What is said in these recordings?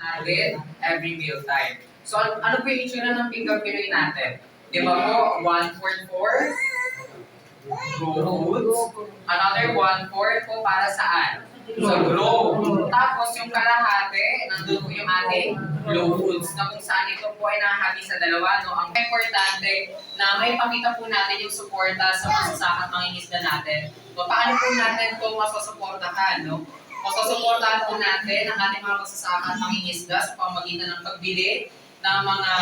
natin every meal time. So, ano po yung itsura ng Pinggang Pinoy natin? Di ba po, 1/4 for foods. Another 1/4 po para saan? Sa grow. Tapos yung kalahati, nandun po yung ating low foods na kung saan ito po ay nakahati sa dalawa. No? Ang importante na may pakita po natin yung suporta sa masasakat mangingisda natin. So, paano po natin ito masasuportahan? No? Masasuportahan po natin ang ating mga masasakat mangingisda sa pamamagitan ng pagbili ng mga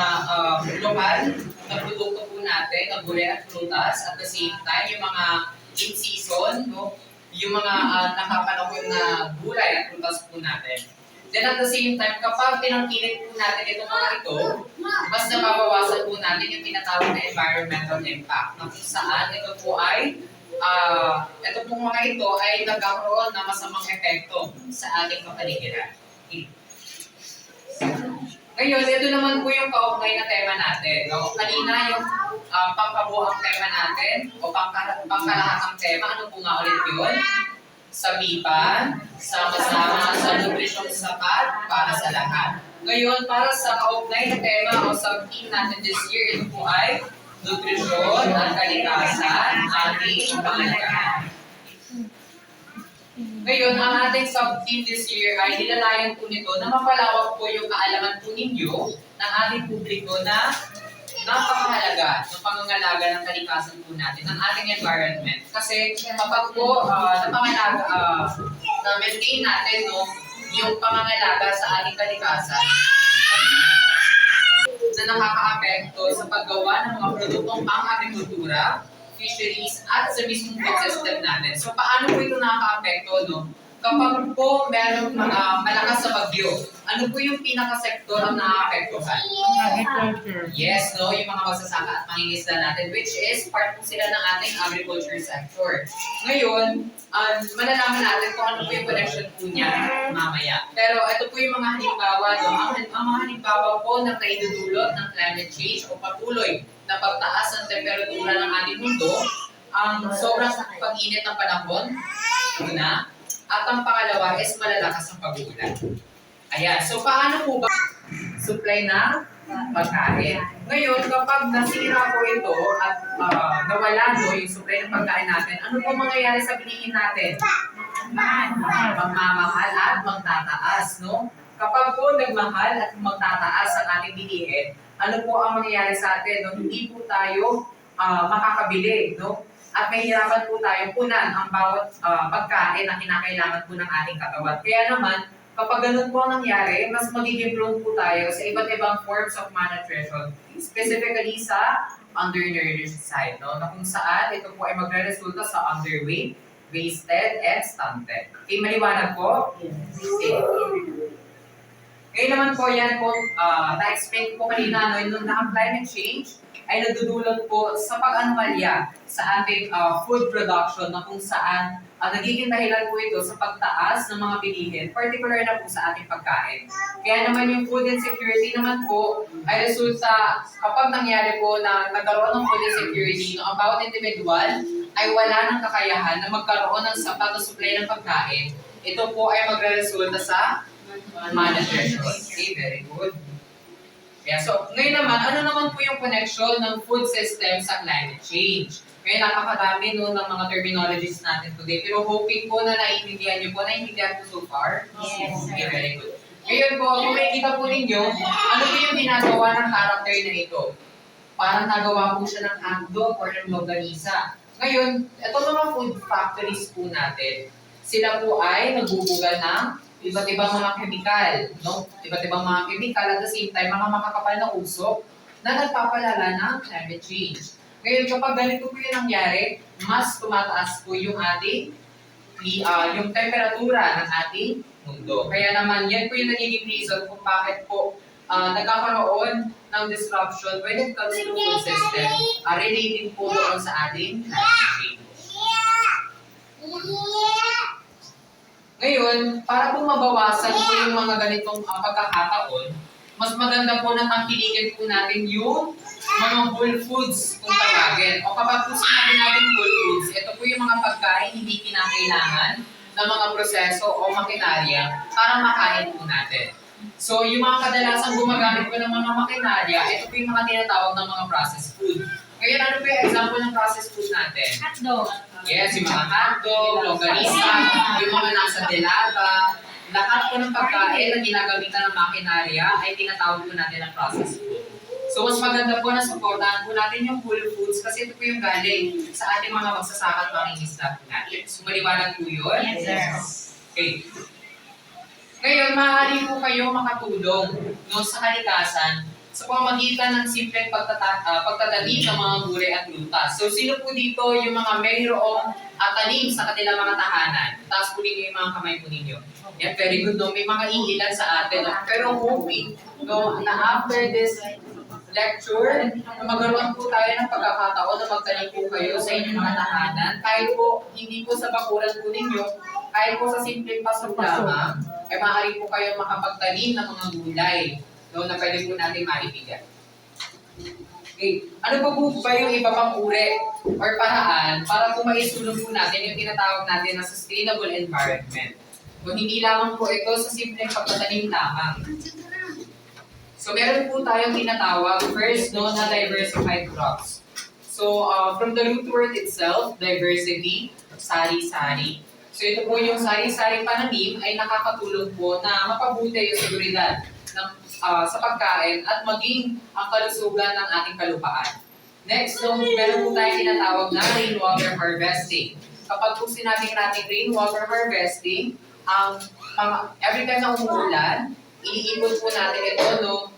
lokal na produkto po natin, na gulay at prutas, at the same time, yung mga in season, no? Yung mga nakapanahon na gulay at prutas po natin. Then at the same time, kapag tinangkilik po natin itong mga ito, mas nababawasan po natin yung tinatawag na environmental impact, na kung saan ito po ay ito pong mga ito ay nagkakaroon ng masamang epekto sa ating kapaligiran. Ngayon, ito naman po yung kaugnay na tema natin. No? Kanina yung pangkabuang tema natin o pangkalahatang tema, ano po nga ulit yun? Sabipan, sama-sama sa nutrisyong sapat para sa lahat. Ngayon, para sa kaugnay na tema o sub-theme natin this year, ito po ay nutrisyon at kalikasan, ating pangalagaan. Ngayon, ang ating sub-theme this year ay nilalayan po nito na mapalawak po yung kaalaman po ninyo ng ating publiko na napakahalaga ng pangangalaga ng kalikasan po natin, ng ating environment. Kasi kapag po na-maintain natin no, yung pangangalaga sa ating kalikasan, na nakaka-apekto sa paggawa ng mga produktong pang-agrikultura, fisheries, at sa mismong food system natin. So, paano po ito nakaka-apekto, no? Kapag po merong malakas sa bagyo, ano po yung pinaka-sektor ang nakaka-apektuhan? Agriculture. Yes, no? Yung mga magsasaka at mangingisda natin, which is part po sila ng ating agriculture sector. Ngayon, malalaman natin kung ano po yung connection po niya mamaya. Pero ito po yung mga halimbawa, no? Ang mga halimbawa po na kaidudulot ng climate change o patuloy na pagtaas ng temperatura ng ating mundo, ang sobrang pag-init ng panahon, una, at ang pangalawa is malalakas ang pag-uulan. Ayan, so paano po ba supply ng pagkain? Ngayon, kapag nasira po ito at nawala no, yung supply ng pagkain natin, ano po mangyayari sa bilihin natin? Magmamahal at magtataas, no? Kapag po nagmahal at magtataas ang ating bilihin, ano po ang mangyayari sa atin? No? Hindi po tayo makakabili, no? At mahihirapan po tayo punan ang bawat pagkain na kinakailangan po ng ating katawan. Kaya naman, kapag ganun po ang nangyari, mas magiging prone po tayo sa iba't ibang forms of malnutrition, specifically sa undernourished side, no? Na kung saan ito po ay magre-resulta sa underweight, wasted, and stunted. Okay, maliwanag po? Okay. Ngayon naman po yan po, na-explain po kanina, no, nung ang climate change ay nagdudulot po sa pag-anomalya sa ating food production na kung saan nagiging dahilan po ito sa pagtaas ng mga bilihin, particular na po sa ating pagkain. Kaya naman yung food insecurity naman po ay resulta kapag nangyari po na nagkaroon ng food insecurity no, about individual ay wala ng kakayahan na magkaroon ng sapat na supply ng pagkain. Ito po ay magre-resulta sa malnutrition. Okay, very good. Yeah, so ngayon naman, ano naman po yung connection ng food system sa climate change? Ngayon, napakadami no, ng mga terminologies natin today. Pero hoping po na naiintindihan niyo po, naiintindihan po so far? Yes. Okay, very good. Ngayon po, kung makikita po ninyo, ano po yung ginagawa ng character na ito? Parang nagawa po siya ng handog or ng longganisa. Ngayon, itong mga food factories po natin, sila po ay nagbubuga ng iba't ibang mga chemical, no? Iba't ibang mga chemical at the same time, mga makakapal na usok na nagpapalala ng climate change. Ngayon, kapag ganito po yung nangyari, mas tumataas po yung ating, yung temperatura ng ating mundo. Kaya naman, yan po yung nagiging reason kung bakit po nagkakaroon ng disruption when it comes to food system relating po doon sa ating climate change. Ngayon, para po mabawasan po yung mga ganitong pagkakataon, mas maganda po na tangkilikin po natin yung mga whole foods kung tawagin. O kapag po sinabi natin whole foods, ito po yung mga pagkain hindi kinakailangan ng mga proseso o makinarya para makain po natin. So, yung mga kadalasang gumagamit ko ng mga makinarya, ito po yung mga tinatawag ng mga processed food. Ngayon, ano po yung example ng processed food natin? Hotdog. Yes, yung mga hotdog, longganisa, yung mga nasa delata, lahat po ng pagkain na ginagamitan ng makinarya ay tinatawag po natin ng processed food. So, mas maganda po na supportahan po natin yung whole foods kasi ito po yung galing sa ating mga magsasaka at mangingisda po natin. So, maliwanag po yun? Yes, sir. Okay. Ngayon, maaari po kayong makatulong no, sa kalikasan sa pamamagitan ng simpleng pagtatanim ng mga gulay at prutas. So, sino po dito yung mga mayroong tanim sa kanilang mga tahanan? Taas po ninyo yung mga kamay po ninyo. Yan, very good, no? May mga iilan sa atin. No? Pero hoping no, na after this lecture, na magkaroon po tayo ng pagkakataon na magtanim po kayo sa inyong mga tahanan. Kahit po, hindi po sa bakuran po ninyo, kahit po sa simpleng pasok lamang, ay maaari po kayo makapagtanim ng mga gulay no, na pwede po natin maibigay. Okay. Ano po ba yung iba pang uri or paraan para po maisulong po natin yung tinatawag natin na sustainable environment? So, hindi lamang po ito sa simpleng pagtatanim lamang. So, meron po tayong tinatawag first no, na diversified crops. So, from the root word itself, diversity, sari-sari. So, ito po yung sari-sari pananim ay nakakatulong po na mapabuti yung seguridad ng, sa pagkain at maging ang kalusugan ng ating kalupaan. Next, no, meron po tayong tinatawag na rainwater harvesting. Kapag po sinabing natin rainwater harvesting, every time na umuulan, iniipon po natin ito, no?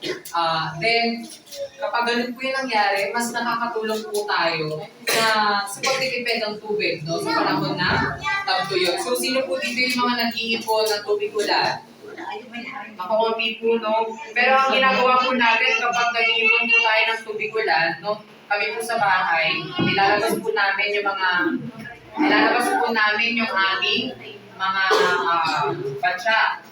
Then, kapag ganun po yung nangyari, mas nakakatulong po tayo na sa pagtitipid ng tubig, no? Sa panahon na tagtuyot. So, sino po dito yung mga nag-iipon ng tubig ulan? Makakunti po, no? Pero ang ginagawa po natin kapag nag-iipon po tayo ng tubig ulan, no? Kami po sa bahay, nilalabas po namin yung aming mga batya.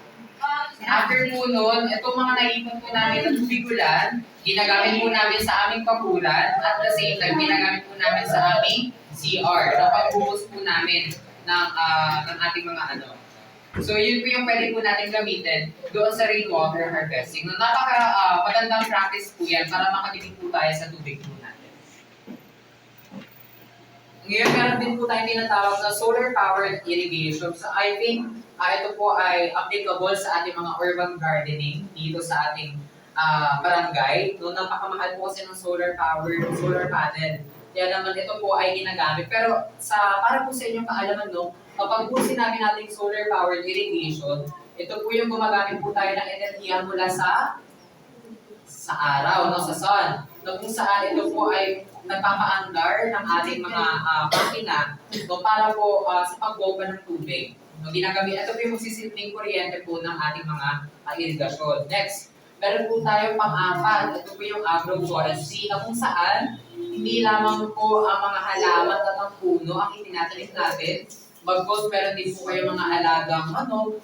After po nun, itong mga naipon po namin ng tubig ulan, ginagamit po namin sa aming pakulan at the same time, ginagamit po namin sa aming CR. Napag-ubos po namin ng ating mga ano. So, yun po yung pwede po natin gamitin doon sa rainwater harvesting. No, magandang practice po yan para makatipid po tayo sa tubig po natin. Ngayon, meron din po tayong tinatawag na solar-powered irrigation. So, I think ito po ay applicable sa ating mga urban gardening dito sa ating barangay. No, napakamahal po kasi ng solar panel. Kaya naman ito po ay ginagamit. Pero para po sa inyong kaalaman, no, kapag po sinabi natin solar-powered irrigation, ito po yung gumagamit po tayo ng enerhiya mula sa araw, no, sa sun. No, kung saan ito po ay nagpapaandar ng ating mga makina no, para po sa pagbomba ng tubig. No, ginagamit, ito po yung magsisilbing kuryente po ng ating mga irigasyon. Next, meron po tayo pang-apat. Ito po yung agroforestry na kung saan hindi lamang po ang mga halaman at ang puno ang itinatanim natin. Bagkos meron din po kayo mga alagang manok,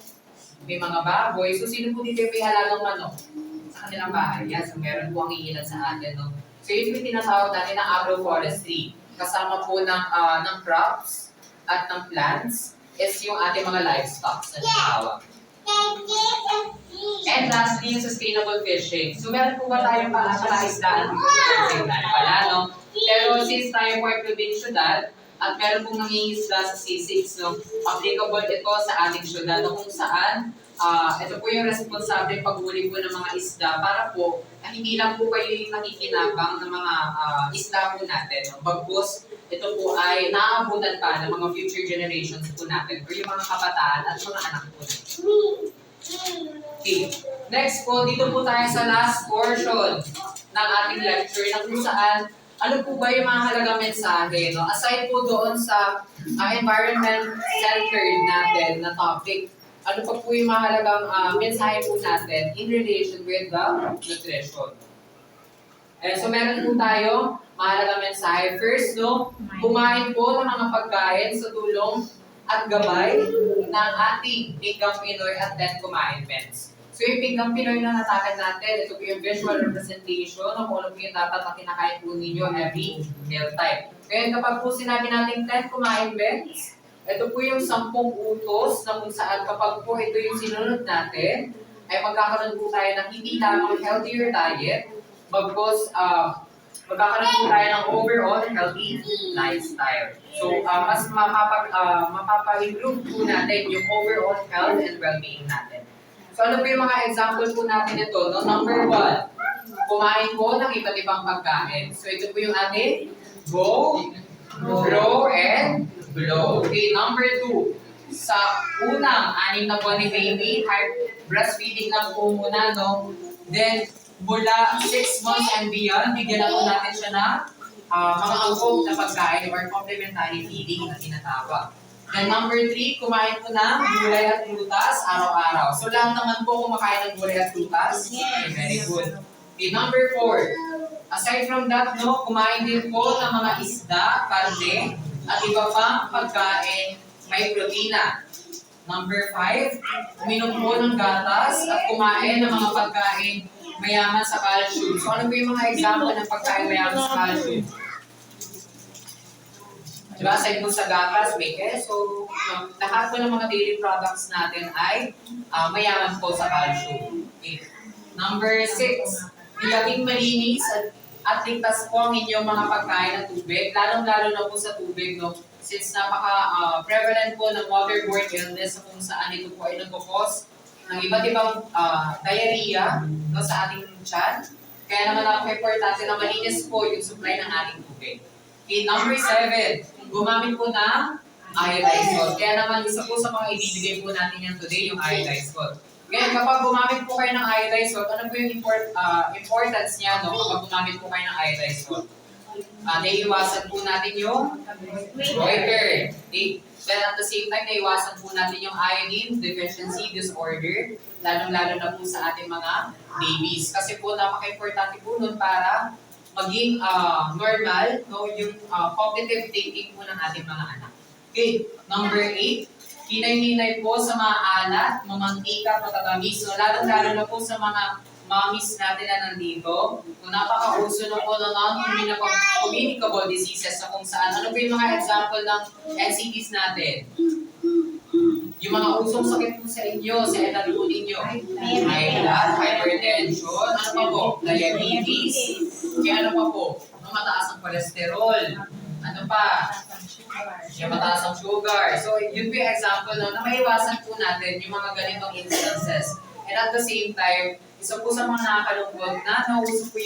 may mga baboy. So, sino po dito yung may alagang manok? Sa kanilang bahay. Yan, so meron po ang iilan sa atin. No? So, yun po yung tinatawag natin ng agroforestry. Kasama po ng crops at ng plants is yung ating mga livestock na tinatawag. And lastly, yung sustainable fishing. So, meron po ba tayong palaisdaan dito sa Pangasinan? Wala, no? Pero since tayo po ay probinsiyudad, at meron pong nangingisda sa C6, no? Applicable ito sa ating syudad, no? Kung saan, ito po yung responsable paghuli po ng mga isda para po, hindi lang po kayo yung nakikinabang ng mga isda po natin, no? Bagkus, ito po ay naaabutan pa ng mga future generations po natin, or yung mga kabataan at mga anak po natin. Okay. Next po, dito po tayo sa last portion ng ating lecture na kung saan ano po ba yung mga halagang mensahe, no? Aside po doon sa environment-centered natin na topic, ano pa po yung mga halagang mensahe po natin in relation with the nutrition. So meron po tayo mahalagang mensahe. First, no, kumain po ng mga pagkain sa tulong at gabay ng ating Pinggang Pinoy at 10 Commandments. So yung Pinggang Pinoy na natakan natin, ito po yung visual representation ng kung ano po yung dapat na kinakain po ninyo every meal time. Ngayon kapag po sinabi natin 10 Commandments, ito po yung 10 utos na kung saan kapag po ito yung sinunod natin, ay magkakaroon po tayo ng hindi lamang healthier diet, bagkus magkakaroon po tayo ng overall healthy lifestyle. So, mas mapapa-improve po natin yung overall health and well-being natin. So, ano po yung mga example po natin ito? No? Number 1, kumain po ng iba't ibang pagkain. So, ito po yung ating go, grow, and glow. Okay, number 2, sa unang 6 na buwan ni baby, breastfeeding lang po muna, no? Then, mula 6 months and beyond, bigyan na po natin siya ng mga angkop na pagkain or complementary feeding na tinatawag. Then number 3, kumain po ng gulay at prutas araw-araw. So lahat naman po kumakain ng gulay at prutas? Okay, very good. Okay, number 4, aside from that, no, kumain din po ng mga isda, karne, at iba pang pagkain may protina. Number 5, uminom po ng gatas at kumain ng mga pagkain mayaman sa calcium. So ano po yung mga example ng pagkain mayaman sa calcium? Diba, aside po sa gatas, may keso. Lahat po ng mga dairy products natin ay mayaman po sa calcium. Okay. Number 6, ilaging malinis at ligtas po ang inyong mga pagkain at tubig. Lalong-lalo na po sa tubig, no? Since napaka-prevalent po ng waterborne illness kung saan ito po ay nagkakos ng iba't ibang diarrhea, no, sa ating tiyan. Kaya naman napaka-importante na malinis po yung supply ng ating tubig. Okay, number 7, gumamit po ng iodized salt. Kaya naman isa po sa mga ibibigay po natin yan today, yung iodized salt. Ngayon, kapag gumamit po kayo ng iodized salt, ano po yung importance niya, no? Kapag gumamit po kayo ng iodized salt? Naiiwasan po natin yung goiter. Okay? Then at the same time, naiiwasan po natin yung iodine deficiency disorder, lalong-lalo na po sa ating mga babies. Kasi po, napaka-importante po nun para maging normal, no, yung cognitive thinking po ng ating mga anak. Okay, number 8, hinay-hinay po sa mga alat, mamantika, matatamis. So, lalong-lalo na po sa mga mommies natin na nandito, kung napaka-uso na po ng non-communicable diseases na kung saan. Ano po yung mga example ng NCDs natin? Yung mga usong sakit po sa inyo, sa edad po ninyo. High blood, hypertension, ano pa po? Diabetes. Kaya ano pa po? Ang mataas ang cholesterol. Ano pa? Yung mataas ang sugar. So, yun po yung example na maiwasan po natin yung mga ganitong instances. And at the same time, isa po sa mga nakakalungkot na nauso po